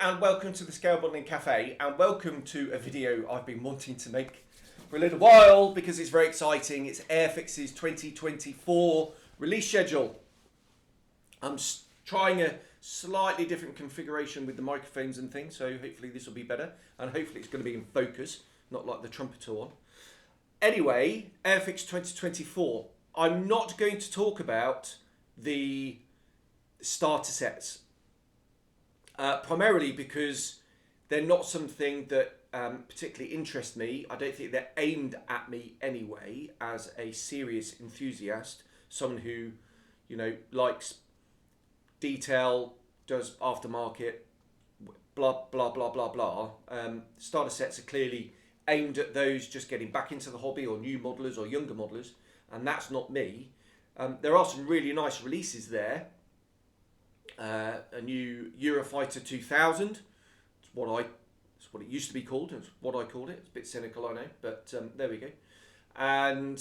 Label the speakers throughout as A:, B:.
A: and welcome to the Scale Modelling Cafe, and welcome to a video I've been wanting to make for a little while because it's very exciting. It's Airfix's 2024 release schedule. I'm trying a slightly different configuration with the microphones and things, so hopefully this will be better, and hopefully it's going to be in focus, not like the trumpeter one. Anyway, Airfix 2024. I'm not going to talk about the starter sets. Primarily because they're not something that particularly interest me. I don't think they're aimed at me anyway as a serious enthusiast, someone who, you know, likes detail, does aftermarket, blah, blah, blah, blah, blah. Starter sets are clearly aimed at those just getting back into the hobby, or new modelers or younger modelers, and that's not me. There are some really nice releases there. A new Eurofighter 2000. It's what it used to be called. It's what I called it. It's a bit cynical, I know, but there we go. And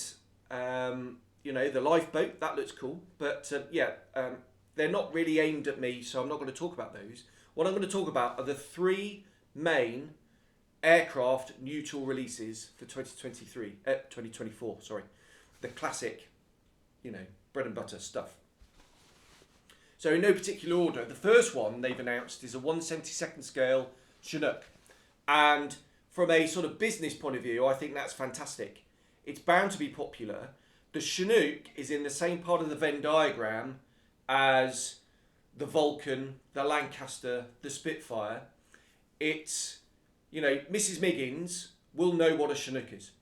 A: you know, the lifeboat, that looks cool. But they're not really aimed at me, so I'm not going to talk about those. What I'm going to talk about are the three main aircraft new tool releases for 2024. Sorry, the classic, you know, bread and butter stuff. So in no particular order, the first one they've announced is a 1/72nd scale Chinook. And from a sort of business point of view, I think that's fantastic. It's bound to be popular. The Chinook is in the same part of the Venn diagram as the Vulcan, the Lancaster, the Spitfire. It's, you know, Mrs. Miggins will know what a Chinook is.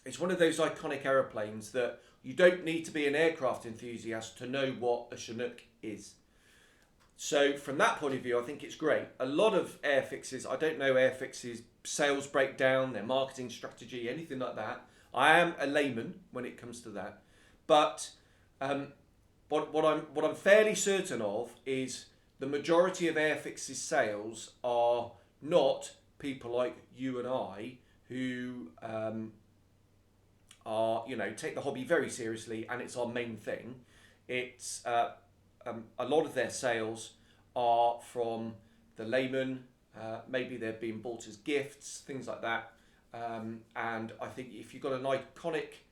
A: It's one of those iconic aeroplanes that you don't need to be an aircraft enthusiast to know what a Chinook is. So from that point of view, I think it's great. A lot of Airfixes, I don't know Airfix's sales breakdown, their marketing strategy, anything like that. I am a layman when it comes to that. But what I'm fairly certain of is the majority of Airfix's sales are not people like you and I who are, you know, take the hobby very seriously and it's our main thing. It's a lot of their sales are from the layman. Maybe they're being bought as gifts, things like that. And I think if you've got an iconic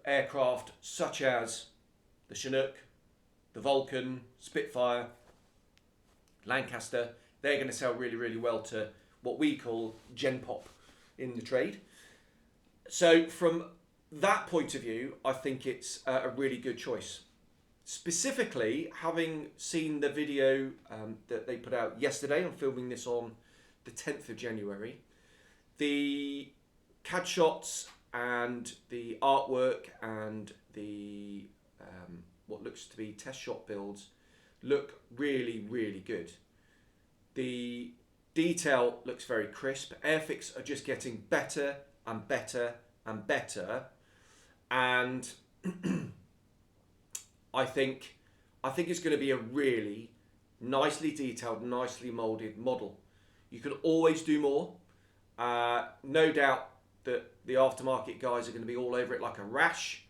A: aircraft such as the Chinook, the Vulcan, Spitfire, Lancaster, they're going to sell really, really well to what we call Gen Pop in the trade. So from that point of view, I think it's a really good choice. Specifically, having seen the video that they put out yesterday, I'm filming this on the 10th of January, the CAD shots and the artwork and the what looks to be test shot builds look really, really good. The detail looks very crisp. Airfix are just getting better and better and better, and I think it's going to be a really nicely detailed, nicely molded model. You can always do more. No doubt that the aftermarket guys are going to be all over it like a rash.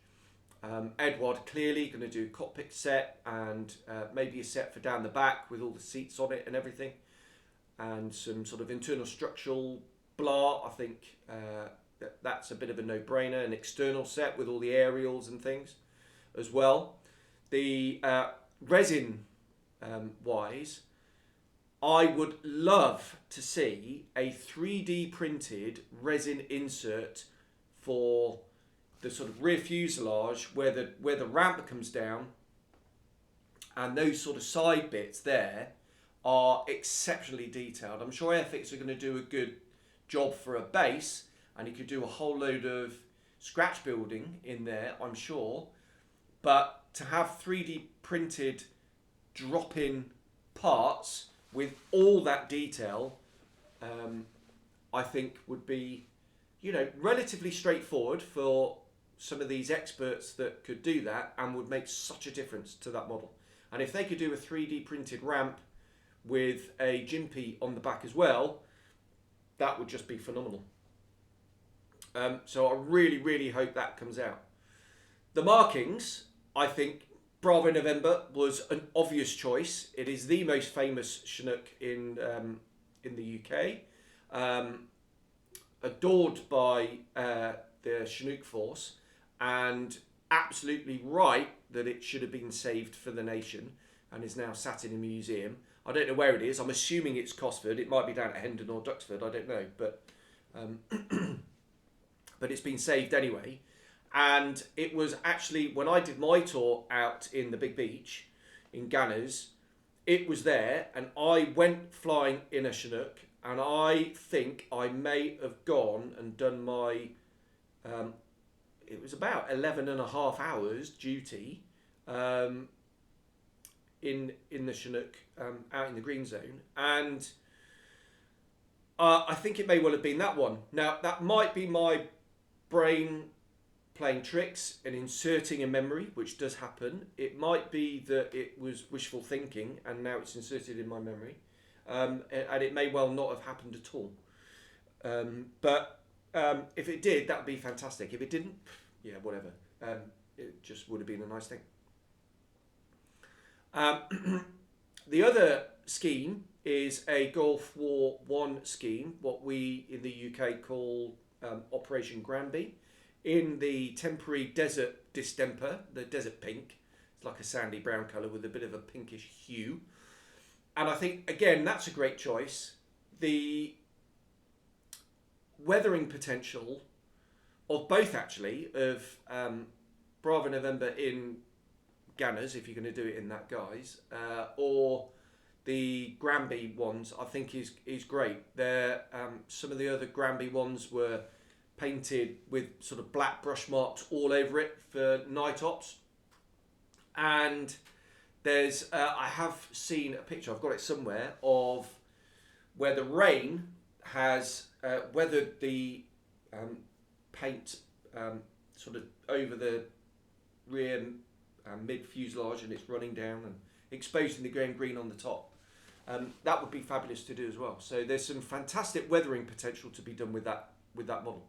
A: Edward clearly going to do a cockpit set and maybe a set for down the back with all the seats on it and everything, and some sort of internal structural blah. I think that's a bit of a no-brainer. An external set with all the aerials and things as well. The resin wise, I would love to see a 3D printed resin insert for the sort of rear fuselage where the ramp comes down, and those sort of side bits there are exceptionally detailed. I'm sure Airfix are going to do a good job for a base, and you could do a whole load of scratch building in there, I'm sure. But to have 3D printed drop-in parts with all that detail, I think would be, you know, relatively straightforward for some of these experts that could do that, and would make such a difference to that model. And if they could do a 3D printed ramp with a Jimpy on the back as well, that would just be phenomenal. So I really, really hope that comes out. The markings, I think, Bravo November was an obvious choice. It is the most famous Chinook in the UK, adored by the Chinook force, and absolutely right that it should have been saved for the nation and is now sat in a museum. I don't know where it is. I'm assuming it's Cosford. It might be down at Hendon or Duxford. I don't know, but but it's been saved anyway. And it was actually, when I did my tour out in the Big Beach in Ganners, it was there, and I went flying in a Chinook, and I think I may have gone and done my, it was about 11 and a half hours duty in the Chinook out in the green zone. And I think it may well have been that one. Now, that might be my brain playing tricks and inserting a memory, which does happen. It might be that it was wishful thinking and now it's inserted in my memory, and it may well not have happened at all. But if it did, that would be fantastic. If it didn't, yeah, whatever. It just would have been a nice thing. The other scheme is a Gulf War I scheme, what we in the UK call Operation Granby, in the temporary desert distemper, the desert pink. It's like a sandy brown colour with a bit of a pinkish hue. And I think, again, that's a great choice. The weathering potential of both, actually, of Bravo November in Ganners, if you're going to do it in that guise, or the Granby ones, I think is great. They're, some of the other Granby ones were painted with sort of black brush marks all over it for night ops. And there's, I have seen a picture, I've got it somewhere, of where the rain has weathered the paint sort of over the rear mid fuselage, and it's running down and exposing the green on the top. That would be fabulous to do as well. So there's some fantastic weathering potential to be done with that model.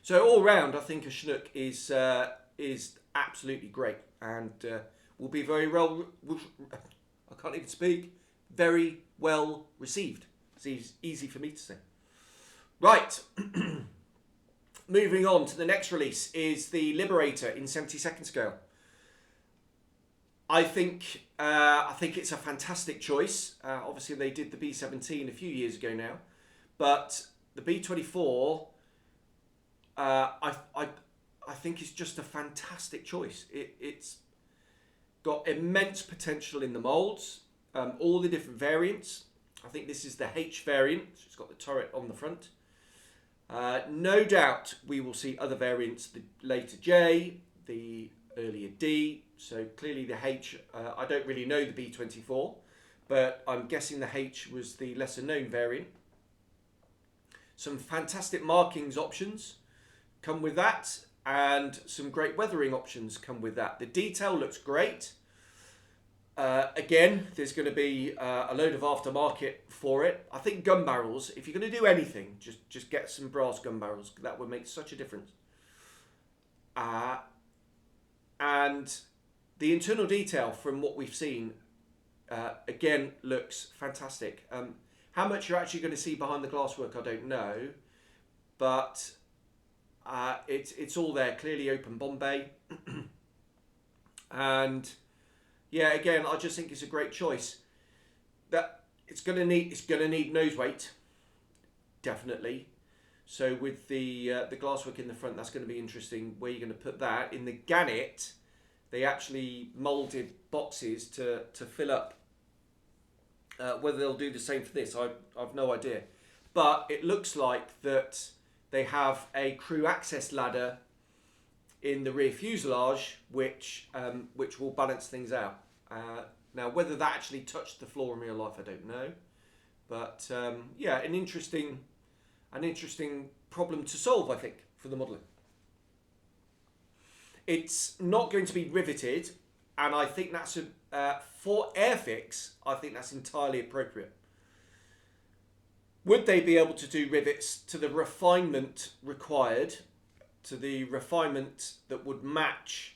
A: So all round, I think a Chinook is absolutely great, and will be very well. I can't even speak. Very well received. It's easy for me to say. Right. Moving on to the next release is the Liberator in 72nd scale. I think it's a fantastic choice. Obviously, they did the B-17 a few years ago now, but the B-24, I think it's just a fantastic choice. It's got immense potential in the moulds, all the different variants. I think this is the H variant, so it's got the turret on the front. No doubt we will see other variants, the later J, the earlier D. So clearly the H, I don't really know the B-24, but I'm guessing the H was the lesser known variant. Some fantastic markings options come with that, and some great weathering options come with that. The detail looks great. Again, there's going to be a load of aftermarket for it. I think gun barrels, if you're going to do anything, just get some brass gun barrels. That would make such a difference. And the internal detail from what we've seen, again, looks fantastic. How much you're actually going to see behind the glasswork, I don't know. But it's all there, clearly open bomb bay. And yeah, again, I just think it's a great choice. That it's going to need nose weight, definitely. So with the glasswork in the front, that's going to be interesting. Where you're going to put that in the Gannet, they actually moulded boxes to fill up. Whether they'll do the same for this, I've no idea. But it looks like that they have a crew access ladder in the rear fuselage, which will balance things out. Now, whether that actually touched the floor in real life, I don't know. But yeah, an interesting problem to solve, I think, for the modeller. It's not going to be riveted, and I think that's for Airfix. I think that's entirely appropriate. Would they be able to do rivets to the refinement required, to the refinement that would match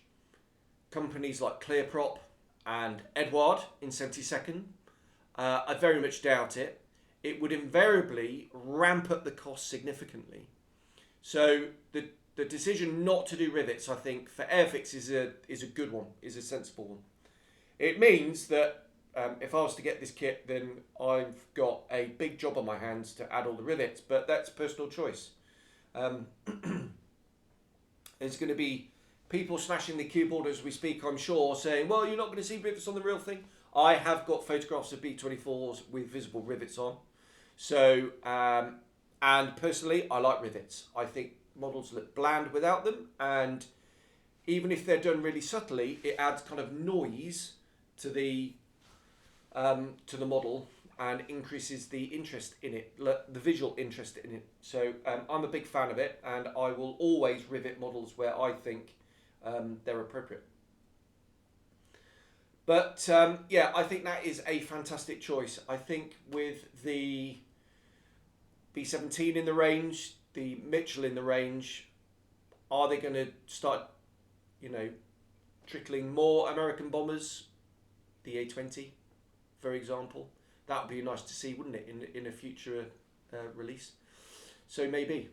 A: companies like Clearprop and Edward in 72nd. I very much doubt it. It would invariably ramp up the cost significantly. So the decision not to do rivets, I think, for Airfix is a good one, is a sensible one. It means that if I was to get this kit, then I've got a big job on my hands to add all the rivets, but that's personal choice. There's going to be people smashing the keyboard as we speak, I'm sure, saying, well, you're not going to see rivets on the real thing. I have got photographs of B24s with visible rivets on. So, and personally, I like rivets. I think models look bland without them, and even if they're done really subtly, it adds kind of noise to the model and increases the interest in it, the visual interest in it. So I'm a big fan of it, and I will always rivet models where I think they're appropriate. But yeah, I think that is a fantastic choice. I think with the B17 in the range, the Mitchell in the range, are they going to start, trickling more American bombers? The A20, for example. That would be nice to see, wouldn't it, in a future release? So maybe,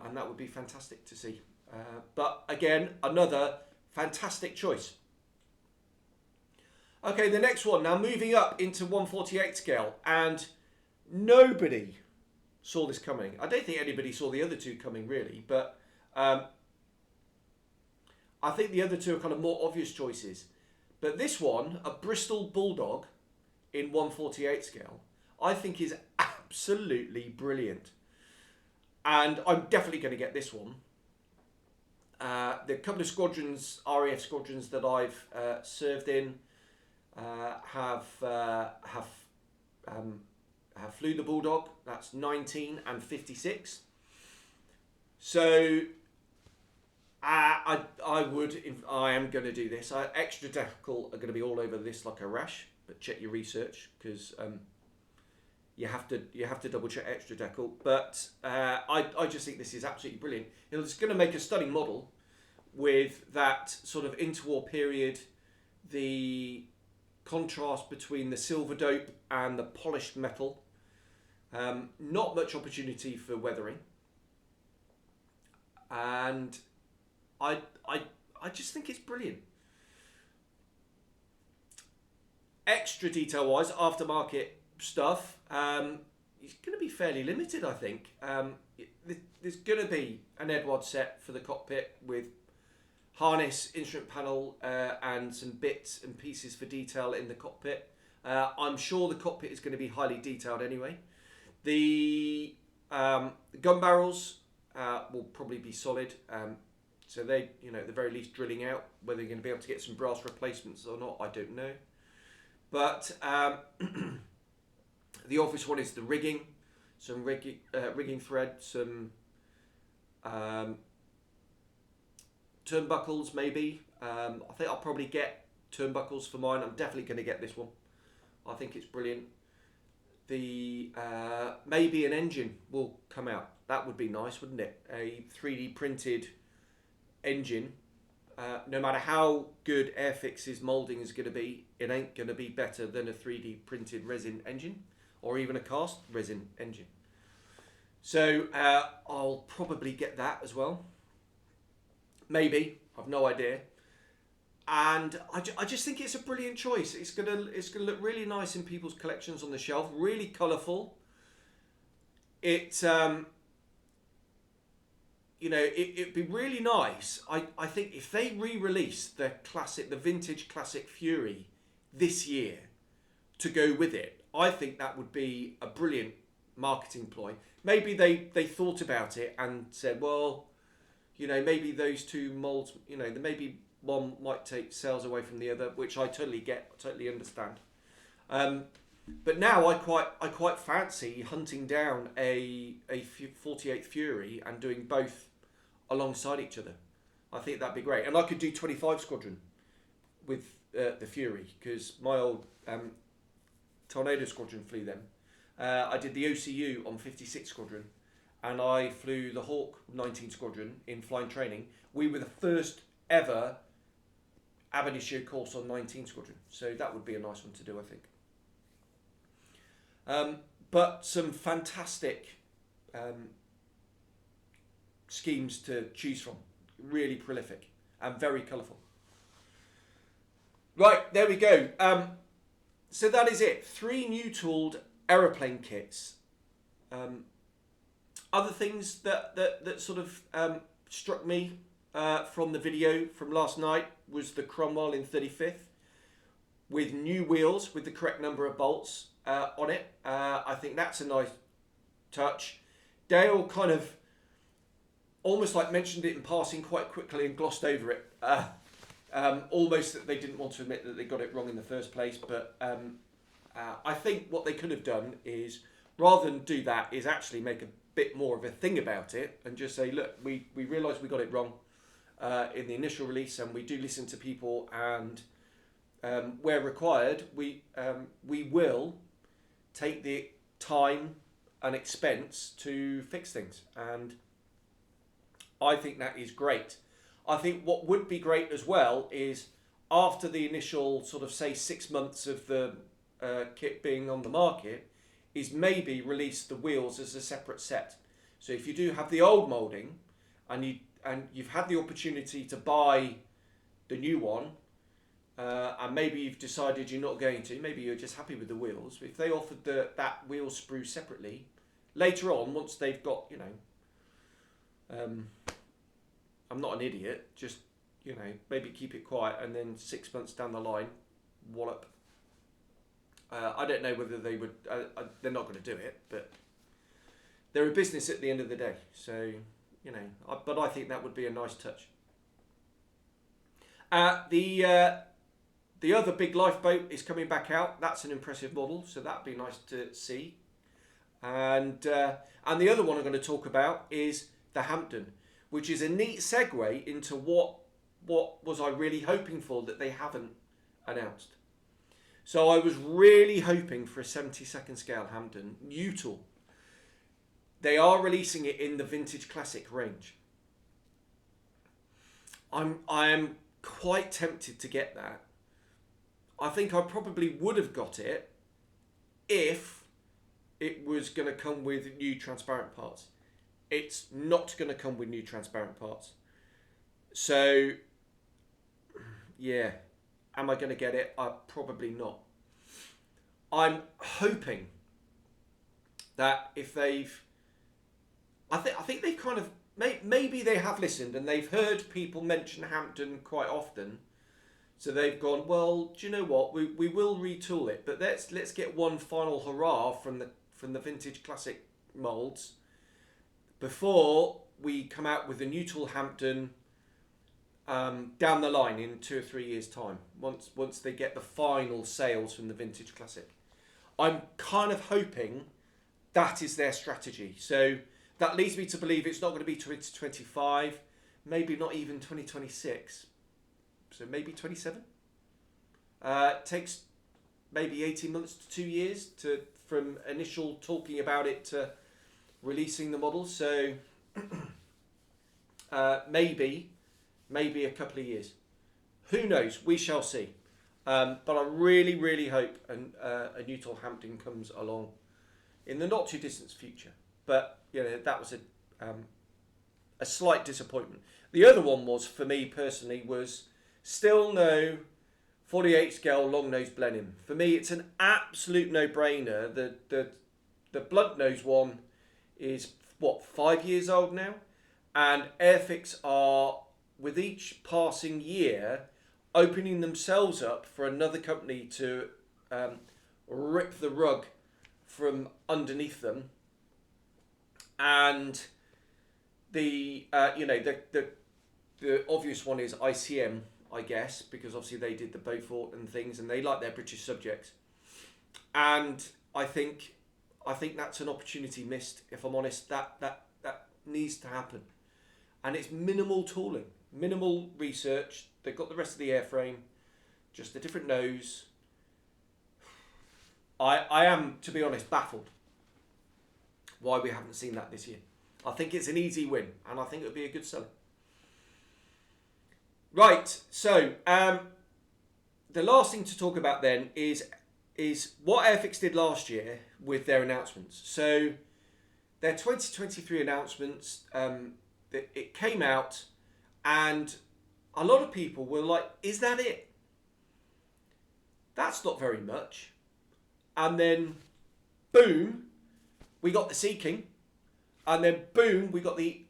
A: and that would be fantastic to see. But again, another fantastic choice. Okay, the next one. Now moving up into 148 scale, and nobody saw this coming. I don't think anybody saw the other two coming really, but I think the other two are kind of more obvious choices. But this one, a Bristol Bulldog in 148 scale, I think is absolutely brilliant. And I'm definitely going to get this one. The couple of squadrons, RAF squadrons that I've served in, have flew the Bulldog. That's 19 and 56. So I am going to do this. Extra decal are going to be all over this like a rash. But check your research, because you have to double check extra decal. But I just think this is absolutely brilliant. It's going to make a stunning model with that sort of interwar period, the contrast between the silver dope and the polished metal. Not much opportunity for weathering, and I just think it's brilliant. Extra detail wise, aftermarket stuff, it's going to be fairly limited, I think. There's going to be an Edward set for the cockpit with harness, instrument panel, and some bits and pieces for detail in the cockpit. I'm sure the cockpit is going to be highly detailed anyway. The gun barrels will probably be solid, so they, at the very least, drilling out. Whether they're going to be able to get some brass replacements or not, I don't know. But the obvious one is the rigging, some rigging thread, some turnbuckles maybe. I think I'll probably get turnbuckles for mine. I'm definitely going to get this one. I think it's brilliant. The maybe an engine will come out. That would be nice, wouldn't it? A 3D printed engine. No matter how good Airfix's moulding is going to be, it ain't going to be better than a 3D printed resin engine, or even a cast resin engine. So I'll probably get that as well. Maybe, I've no idea. And I just think it's a brilliant choice. It's gonna look really nice in people's collections on the shelf. Really colourful. It'd be really nice. I think if they re-release the vintage classic Fury this year to go with it, I think that would be a brilliant marketing ploy. Maybe they thought about it and said, well, maybe those two molds, maybe one might take sales away from the other, which I totally understand. But now I quite fancy hunting down a 48 Fury and doing both alongside each other. I think that'd be great, and I could do 25 Squadron with the Fury, because my old Tornado Squadron flew them. I did the OCU on 56 Squadron, and I flew the Hawk 19 Squadron in flying training. We were the first ever ab initio course on 19 Squadron. So that would be a nice one to do, I think. But some fantastic schemes to choose from. Really prolific and very colourful. Right, there we go. So that is it. 3 new tooled aeroplane kits. Other things that sort of struck me from the video from last night was the Cromwell in 35th with new wheels with the correct number of bolts on it. I think that's a nice touch. Dale kind of almost like mentioned it in passing quite quickly and glossed over it. Almost that they didn't want to admit that they got it wrong in the first place. But I think what they could have done is, rather than do that, is actually make a bit more of a thing about it and just say, look, we realise we got it wrong in the initial release, and we do listen to people, and where required, we will take the time and expense to fix things. And I think that is great. I think what would be great as well is after the initial sort of say 6 months of the kit being on the market, is maybe release the wheels as a separate set. So if you do have the old moulding and you've had the opportunity to buy the new one, and maybe you've decided you're not going to, maybe you're just happy with the wheels. If they offered that wheel sprue separately, later on, once they've got, you know, I'm not an idiot, just, you know, maybe keep it quiet, and then 6 months down the line, wallop. I don't know whether they would, they're not going to do it, but they're a business at the end of the day. So, you know, but I think that would be a nice touch. The other big lifeboat is coming back out. That's an impressive model, so that'd be nice to see. And the other one I'm going to talk about is the Hampton, which is a neat segue into what was I really hoping for that they haven't announced. So I was really hoping for a 72nd scale Hampton, new tool. They are releasing it in the Vintage Classic range. I am quite tempted to get that. I think I probably would have got it if it was going to come with new transparent parts. It's not going to come with new transparent parts. So, yeah. Am I going to get it? Probably not. I'm hoping that if they've... I think they've kind of... Maybe they have listened and they've heard people mention Hampton quite often. So they've gone, well, do you know what? We will retool it, but let's get one final hurrah from the Vintage Classic moulds before we come out with a new tool Hampton down the line in 2 or 3 years' time, once they get the final sales from the Vintage Classic. I'm kind of hoping that is their strategy. So that leads me to believe it's not going to be 2025, maybe not even 2026. So maybe 27. It takes maybe 18 months to 2 years from initial talking about it to releasing the model. So maybe a couple of years. Who knows? We shall see. But I really, really hope a new tool Hampton comes along in the not too distant future. But you know, that was a slight disappointment. The other one was, for me personally, was still no 48 scale long nose Blenheim. For me, it's an absolute no-brainer. The blunt nose one is what, 5 years old now, and Airfix are, with each passing year, opening themselves up for another company to rip the rug from underneath them. And the obvious one is ICM, I guess, because obviously they did the Beaufort and things, and they like their British subjects. And I think that's an opportunity missed. If I'm honest, that needs to happen. And it's minimal tooling, minimal research. They've got the rest of the airframe, just a different nose. I am, to be honest, baffled why we haven't seen that this year. I think it's an easy win, and I think it would be a good seller. Right, so the last thing to talk about then is what Airfix did last year with their announcements. So their 2023 announcements, it came out, and a lot of people were like, is that it? That's not very much. And then, boom, we got the Seaking. And then, boom, we got the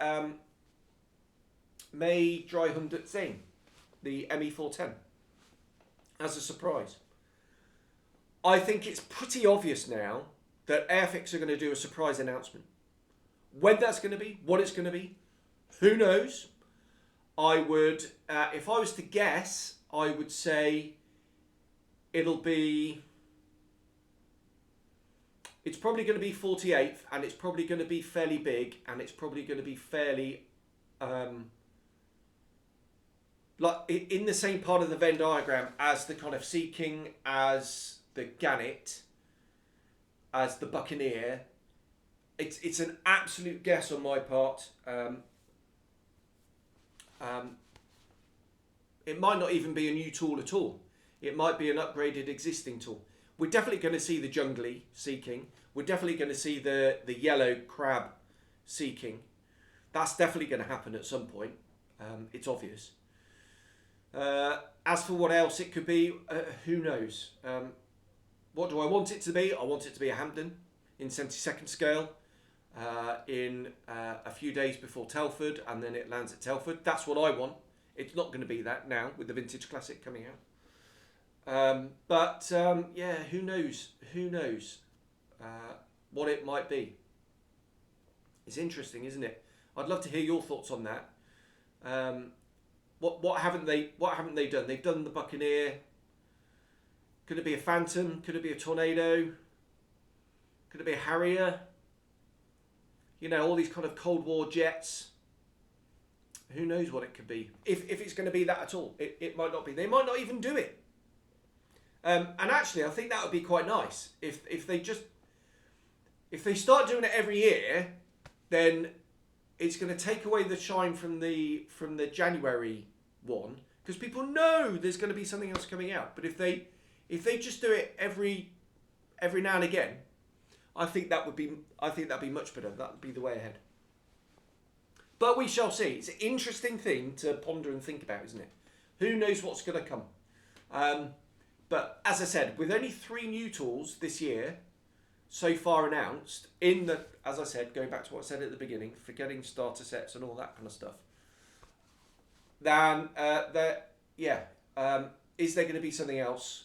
A: May Dry Hundred thing, the ME410, as a surprise. I think it's pretty obvious now that Airfix are going to do a surprise announcement. When that's going to be, what it's going to be, who knows? I would, if I was to guess, I would say it'll be, it's probably going to be 48th, and it's probably going to be fairly big, and it's probably going to be fairly, like in the same part of the Venn diagram as the kind of Seaking, as the Gannet, as the Buccaneer. It's an absolute guess on my part. It might not even be a new tool at all. It might be an upgraded existing tool. We're definitely going to see the jungly Seaking. We're definitely going to see the yellow crab Seaking. That's definitely going to happen at some point. It's obvious. As for what else it could be, who knows? What do I want it to be? I want it to be a Hampden in 72nd scale in a few days before Telford, and then it lands at Telford. That's what I want. It's not going to be that now with the Vintage Classic coming out. Yeah, who knows? Who knows what it might be? It's interesting, isn't it? I'd love to hear your thoughts on that. What haven't they done? They've done the Buccaneer. Could it be a Phantom? Could it be a Tornado? Could it be a Harrier? You know, all these kind of Cold War jets. Who knows what it could be? If it's going to be that at all. It might not be. They might not even do it. And actually, I think that would be quite nice. If they start doing it every year, then it's going to take away the shine from the January one, because people know there's going to be something else coming out. But if they just do it every now and again, I think that'd be much better. That would be the way ahead. But we shall see. It's an interesting thing to ponder and think about, isn't it? Who knows what's going to come? But as I said, with only 3 new tools this year so far announced, as I said, going back to what I said at the beginning, forgetting starter sets and all that kind of stuff, then is there going to be something else?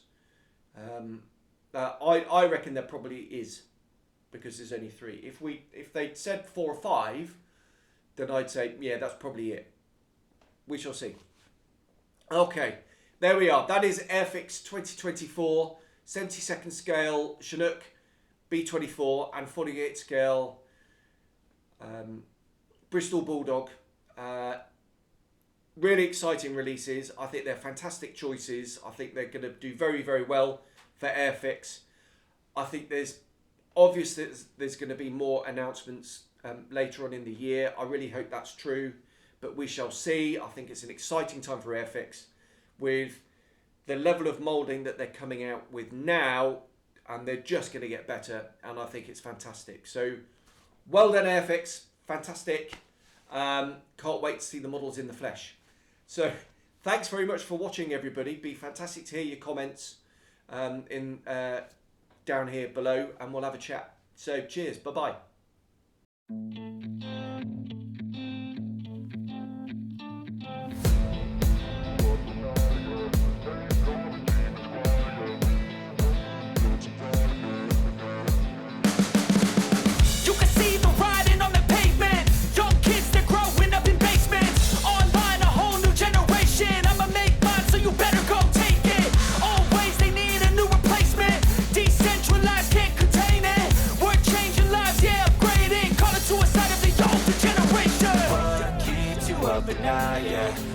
A: I reckon there probably is, because there's only 3. If they'd said 4 or 5, then I'd say, yeah, that's probably it. We shall see. Okay, there we are. That is Airfix 2024, 72nd scale Chinook B24 and 48 scale Bristol Bulldog. Really exciting releases. I think they're fantastic choices. I think they're going to do very, very well for Airfix. I think there's going to be more announcements later on in the year. I really hope that's true, but we shall see. I think it's an exciting time for Airfix with the level of moulding that they're coming out with now, and they're just going to get better, and I think it's fantastic. So well done, Airfix. Fantastic. Can't wait to see the models in the flesh. So thanks very much for watching, everybody. Be fantastic to hear your comments down here below, and we'll have a chat. So cheers. Bye-bye.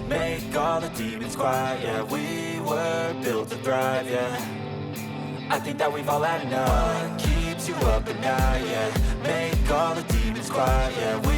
A: Make all the demons quiet, yeah. We were built to thrive, yeah. I think that we've all had enough. What keeps you up at night, yeah. Make all the demons quiet, yeah.